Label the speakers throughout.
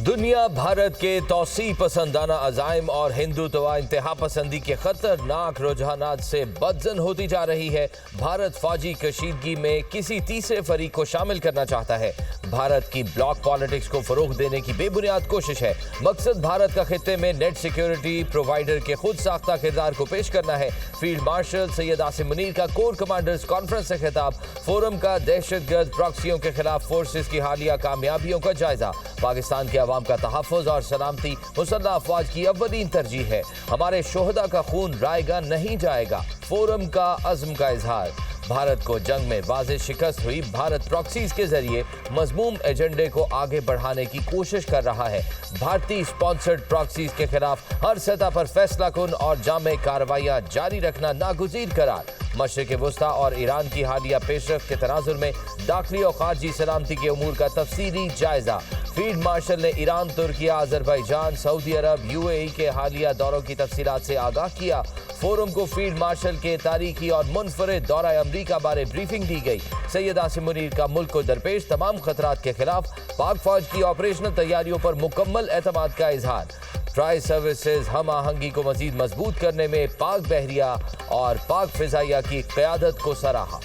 Speaker 1: दुनिया भारत के तौसी पसंदाना अजाइम और हिंदुत्व इंतहा पसंदी के खतरनाक रुझानात से बदजन होती जा रही है। भारत फौजी कशीदगी में किसी तीसरे फरीक को शामिल करना चाहता है। भारत की ब्लॉक पॉलिटिक्स को फरोग देने की बेबुनियाद कोशिश है। मकसद भारत का खित्ते में नेट सिक्योरिटी प्रोवाइडर के खुद साख्ता किरदार को पेश करना है। फील्ड मार्शल सैयद आसिम मुनीर का कोर कमांडर्स कॉन्फ्रेंस से खिताब। फोरम का दहशतगर्द प्रॉक्सियों के खिलाफ फोर्सेस की हालिया कामयाबियों का जायजा। पाकिस्तान के अवाम का तहफ़्फ़ुज़ और सलामती मुसल्लह अफ़वाज की अव्वलीन तरजीह है। हमारे शोहदा का खून रायगा नहीं जाएगा। फोरम का अज़्म का इजहार। भारत को जंग में वाज़ेह शिकस्त हुई। भारत प्रॉक्सीज के जरिए मज़मूम एजेंडे को आगे बढ़ाने की कोशिश कर रहा है। भारतीय स्पॉन्सर्ड प्रॉक्सीज के खिलाफ हर सतह पर फैसला कुन और जामे कार्रवाइयाँ जारी रखना नागुज़ीर करार। मशरिक़ वुस्ता और ईरान की हालिया पेशरफ्त के तनाजुर में दाखिली और खारजी सलामती के उमूर का तफसीली जायजा। फील्ड मार्शल ने ईरान, तुर्किया, अज़रबैजान, सऊदी अरब, UAE के हालिया दौरों की तफसीलात से आगाह किया। फोरम को फील्ड मार्शल के तारीखी और मुनफरिद दौरा अमरीका बारे ब्रीफिंग दी गई। सैयद आसिम मुनीर का मुल्क को दरपेश तमाम खतरात के खिलाफ पाक फौज की ऑपरेशनल तैयारियों पर मुकम्मल एतमाद का इजहार। ट्राई सर्विसेज हम आहंगी को मजीद मजबूत करने में पाक बहरिया और पाक फिजाइया की क़यादत को सराहा।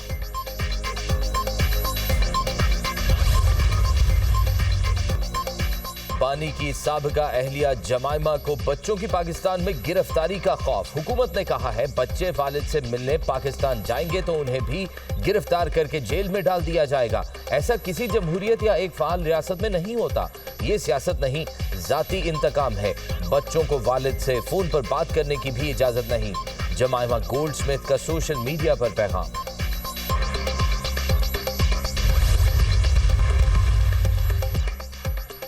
Speaker 1: बानी की साबिका अहलिया जमाइमा को बच्चों की पाकिस्तान में गिरफ्तारी का खौफ। हुकूमत ने कहा है बच्चे वालिद से मिलने पाकिस्तान जाएंगे तो उन्हें भी गिरफ्तार करके जेल में डाल दिया जाएगा। ऐसा किसी जमहूरियत या एक फाल रियासत में नहीं होता। ये सियासत नहीं, जाती इंतकाम है। बच्चों को वालिद से फोन पर बात करने की भी इजाजत नहीं। जमाइमा गोल्डस्मिथ का सोशल मीडिया पर पैगाम।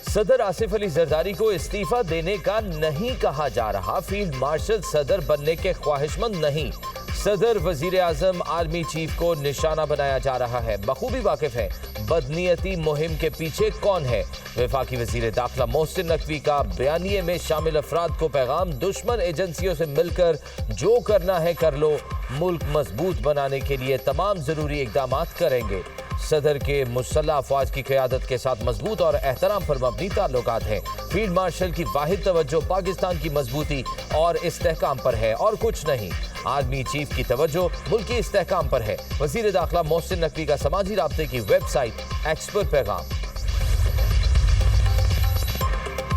Speaker 1: सदर आसिफ अली जरदारी को इस्तीफा देने का नहीं कहा जा रहा। फील्ड मार्शल सदर बनने के ख्वाहिशमंद नहीं। सदर वजीर आजम आर्मी चीफ को निशाना बनाया जा रहा है। बखूबी वाकिफ है बदनीयती मुहिम के पीछे कौन है। वफाकी वजीर दाखिला मोहसिन नकवी का बयानिए में शामिल अफराद को पैगाम। दुश्मन एजेंसियों से मिलकर जो करना है कर लो। मुल्क मजबूत बनाने के लिए तमाम जरूरी इकदाम करेंगे। सदर के मुसल्लह अफवाज की क़यादत के साथ मजबूत और एहतराम पर मबनी ताल्लुकात हैं। फील्ड मार्शल की वाहिद तवज्जो पाकिस्तान की मजबूती और इस्तेहकाम पर है और कुछ नहीं। आर्मी चीफ की तवज्जो मुल्क की इस्तेहकाम पर है। वज़ीर दाखिला मोहसिन नकवी का समाजी राब्ते की वेबसाइट एक्स पर पैगाम।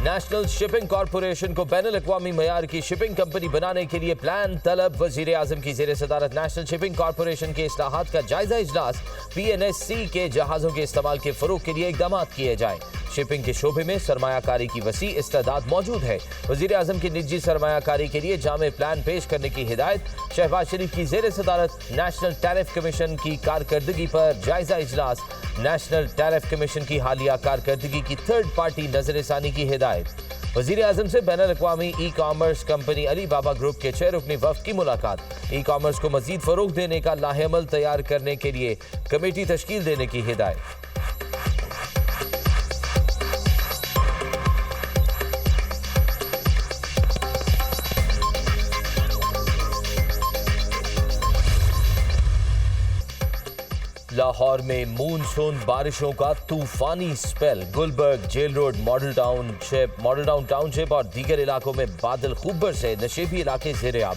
Speaker 1: नेशनल शिपिंग कॉरपोरेशन को बैनुल अक़वामी मयार की शिपिंग कंपनी बनाने के लिए प्लान तलब। वज़ीर आज़म की ज़ेर सदारत नेशनल शिपिंग कॉरपोरेशन के इस्लाहात का जायजा इजलास। PNSC के जहाज़ों के इस्तेमाल के फ़रोग़ के लिए इक़दाम किए जाएँ। शिपिंग के शोबे में सरमायाकारी की वसी इस्तेदाद मौजूद है। वज़ीर आज़म की निजी सरमायाकारी के लिए जामे प्लान पेश करने की हिदायत। शहबाज शरीफ की ज़ेर सदारत नेशनल टैरिफ कमीशन की कारकर्दगी पर जायजा इजलास। नेशनल टैरिफ कमीशन की हालिया कारकर्दगी की थर्ड पार्टी नजरसानी की हिदायत। वज़ीर आज़म से बैनुल अक़वामी ई कॉमर्स कंपनी अली बाबा ग्रुप के 6 रुकनी वफ़द की मुलाकात। ई कॉमर्स को मज़ीद फ़रोग़ देने का लाहेअमल तैयार करने के लिए कमेटी तश्कील देने की हिदायत। लाहौर में मूनसून बारिशों का तूफानी spell. Gulberg, Jail Road, Model Town township और दीगर इलाकों में बादल खूब बरसे। नशेबी इलाके ज़ेर-ए-आब।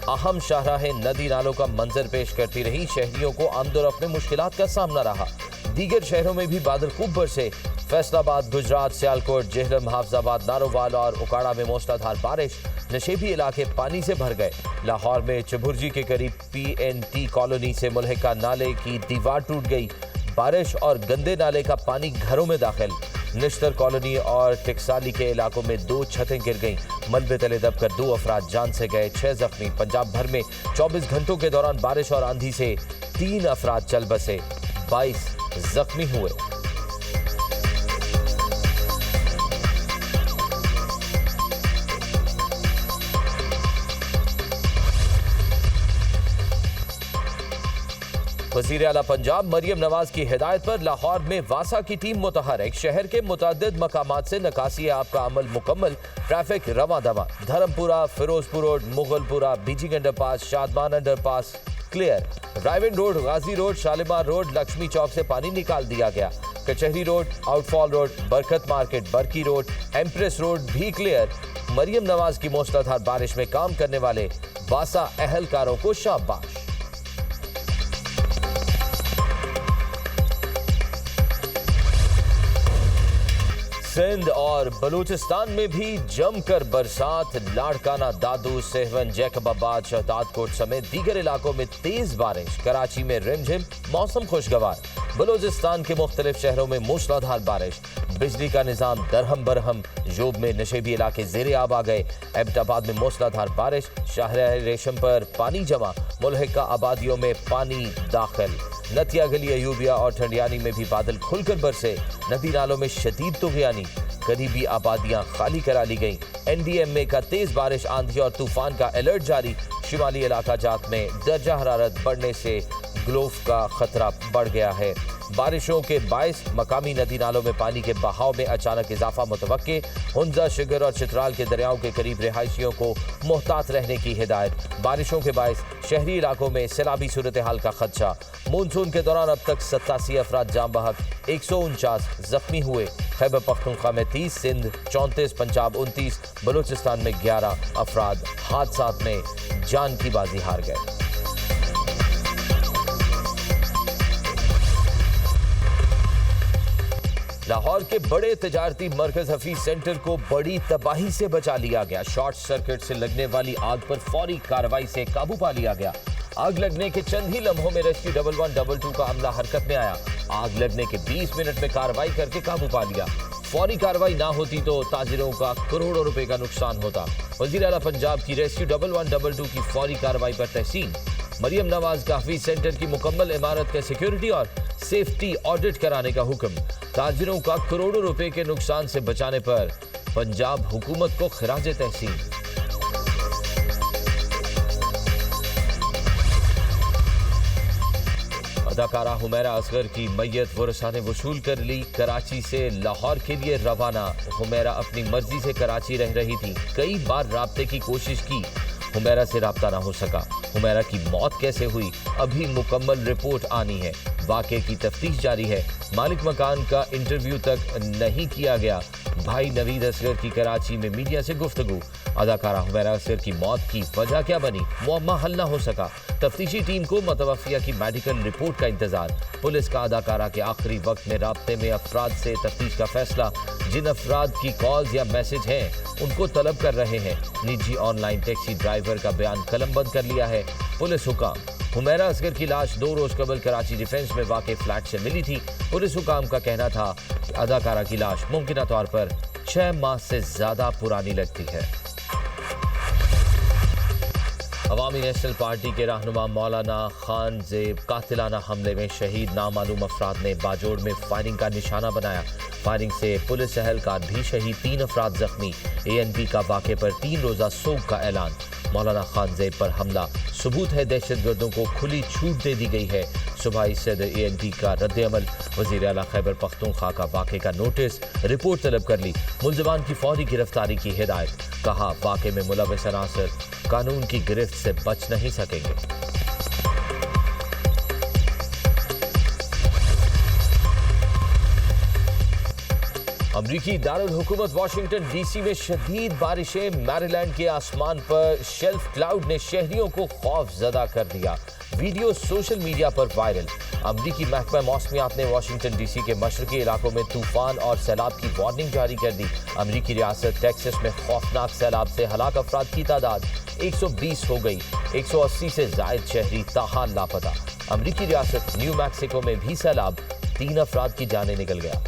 Speaker 1: अहम शाहराहें नदी नालों का मंजर पेश करती रही। शहरियों को आमदोरफ्त में मुश्किलात का सामना रहा। दीगर शहरों में भी बादल खूब बरसे। फैसलाबाद, गुजरात, सियालकोट, जेहलम, हाफजाबाद, नारोवाल और उकाड़ा में मूसलाधार बारिश। नशेबी इलाके पानी से भर गए। लाहौर में चबुर्जी के करीब PNT कॉलोनी से मुल्हिका नाले की दीवार टूट गई। बारिश और गंदे नाले का पानी घरों में दाखिल। निश्तर कॉलोनी और टिकसाली के इलाकों में 2 छतें गिर गईं। मलबे तले दबकर 2 अफराद जान से गए, 6 जख्मी। पंजाब भर में 24 घंटों के दौरान बारिश और आंधी से 3 अफराद चल बसे, 22 जख्मी हुए। वज़ीर आला पंजाब मरियम नवाज की हिदायत पर लाहौर में वासा की टीम मुतहरक। शहर के मुतअद्दिद मकामात से निकासी आप का अमल मुकम्मल। ट्रैफिक रवां दवा। Dharampura, Ferozepur road, Mughalpura, Beijing underpass, Shadman underpass, clear. Raiwind road, Ghazi road, Shalimar road, Lakshmi Chowk से पानी निकाल दिया गया। Kachehri road, outfall road, Barkat market, Barki road, Empress road भी क्लियर। मरियम नवाज की मूसलाधार बारिश में काम करने वाले बासा अहलकारों को शाबाश। सिंध और बलूचिस्तान में भी जमकर बरसात। लाड़काना, दादू, सेहवन, जैकबाबाद, शहदादकोट समेत दीगर इलाकों में तेज बारिश। कराची में रिमझिम, मौसम खुशगवार। बलूचिस्तान के मुख्तलिफ शहरों में मूसलाधार बारिश। बिजली का निजाम दरहम बरहम। जोब में नशेबी इलाके जेरे आब आ गए। एबटाबाद में मूसलाधार बारिश। शाहराह रेशम पर पानी जमा। मुल्हिका आबादियों में पानी दाखिल। नतिया गली, अयूबिया और ठंडियानी में भी बादल खुलकर बरसे। नदी नालों में शदीद तुग़यानी। करीबी आबादियां खाली करा ली गईं। NDMA का तेज बारिश, आंधी और तूफान का अलर्ट जारी। शिमाली इलाका जात में दर्जा हरारत बढ़ने से ग्लोफ का खतरा बढ़ गया है। बारिशों के बायस मकामी नदी नालों में पानी के बहाव में अचानक इजाफा मुतवक्के। हुंजा, शिगर और चित्राल के दरियाओं के करीब रिहायशियों को मोहतात रहने की हिदायत। बारिशों के बायस शहरी इलाकों में सैलाबी सूरत हाल का खदशा। मानसून के दौरान अब तक 87 अफराद जाम बहक, 149 जख्मी हुए। खैबर पख्तूनख्वा में 30, सिंध 34, पंजाब 29, बलूचिस्तान में 11 अफराद हादसात में जान की बाजी हार गए। लाहौर के बड़े तिजारती मरकज हफीज सेंटर को बड़ी तबाही से बचा लिया गया। शॉर्ट सर्किट से लगने वाली आग पर फौरी कार्रवाई से काबू पा लिया गया। आग लगने के चंद ही लम्हों में रेस्क्यू 1112 का अमला हरकत में आया। आग लगने के 20 मिनट में कार्रवाई करके काबू पा लिया। फौरी कार्रवाई ना होती तो ताजिरों का करोड़ों रुपए का नुकसान होता। वजीर आला पंजाब की रेस्क्यू 1112 की फौरी कार्रवाई पर तहसीन। मरियम नवाज का हफीज सेंटर की मुकम्मल इमारत का सिक्योरिटी और सेफ्टी ऑडिट कराने का हुक्म। ताजिरों का करोड़ों रुपए के नुकसान से बचाने पर पंजाब हुकूमत को खिराज तहसीन। अदाकारा हुमैरा असगर की मैयत वरसा ने वसूल कर ली। कराची से लाहौर के लिए रवाना। हुमैरा अपनी मर्जी से कराची रह रही थी। कई बार राब्ते की कोशिश की, हुमैरा से राब्ता ना हो सका। हुमैरा की मौत कैसे हुई, अभी मुकम्मल रिपोर्ट आनी है। वाक़े की तफ्तीश जारी है। मालिक मकान का इंटरव्यू तक नहीं किया गया। भाई नवीद असगर की कराची में मीडिया से गुफ्तगू। अदाकारा हुमैरा असगर की मौत की वजह क्या बनी, मुअम्मा हल ना हो सका। तफ्तीशी टीम को मतवफ़िया की मेडिकल रिपोर्ट का इंतजार। पुलिस का अदाकारा के आखिरी वक्त में राब्ते में अफराद से तफ्तीश का फैसला। जिन अफराद की कॉल्स या मैसेज हैं उनको तलब कर रहे हैं। निजी ऑनलाइन टैक्सी ड्राइवर का बयान कलमबंद कर लिया है। पुलिस हुकाम। हुमैरा असगर की लाश 2 रोज कबल कराची डिफेंस में वाक़े फ्लैट से मिली थी। पुलिस हुकाम का कहना था कि अदाकारा की लाश मुमकिन तौर पर 6 माह से ज्यादा पुरानी लगती है। अवामी नेशनल पार्टी के रहनुमा मौलाना खान ज़ेब कातिलाना हमले में शहीद नामालूम अफराद ने बाजोड़ में फायरिंग का निशाना बनाया। फायरिंग से पुलिस एहलकार भी शहीद, 3 अफराद जख्मी। ANP का वाक़े पर 3 रोज़ा सोग का ऐलान। मौलाना खान ज़ेब पर हमला सबूत है, दहशतगर्दों को खुली छूट दे दी गई है। सूबाई सदर ANP का रद्द-ए-अमल। वज़ीर आला खैबर पख्तूनख्वा का वाक़े का नोटिस, रिपोर्ट तलब कर ली। मुलज़मान की फौरी गिरफ्तारी की हिदायत। कहा वाक़े में मुलव्वस अनासर कानून की गिरफ्त से बच नहीं सकेंगे। अमरीकी दारुल हुकूमत वाशिंगटन DC में शदीद बारिशें। मैरीलैंड के आसमान पर शेल्फ क्लाउड ने शहरियों को खौफजदा कर दिया। वीडियो सोशल मीडिया पर वायरल। अमरीकी महकमा मौसमियात ने वाशिंगटन DC के मशरकी इलाकों में तूफान और सैलाब की वार्निंग जारी कर दी। अमरीकी रियासत टेक्सास में खौफनाक सैलाब से हलाक अफराद की तादाद 120 हो गई। 180 से जायद शहरी ताहाल लापता। अमरीकी रियासत न्यू मैक्सिको में भी सैलाब, 3 अफराद की जानें निकल गया।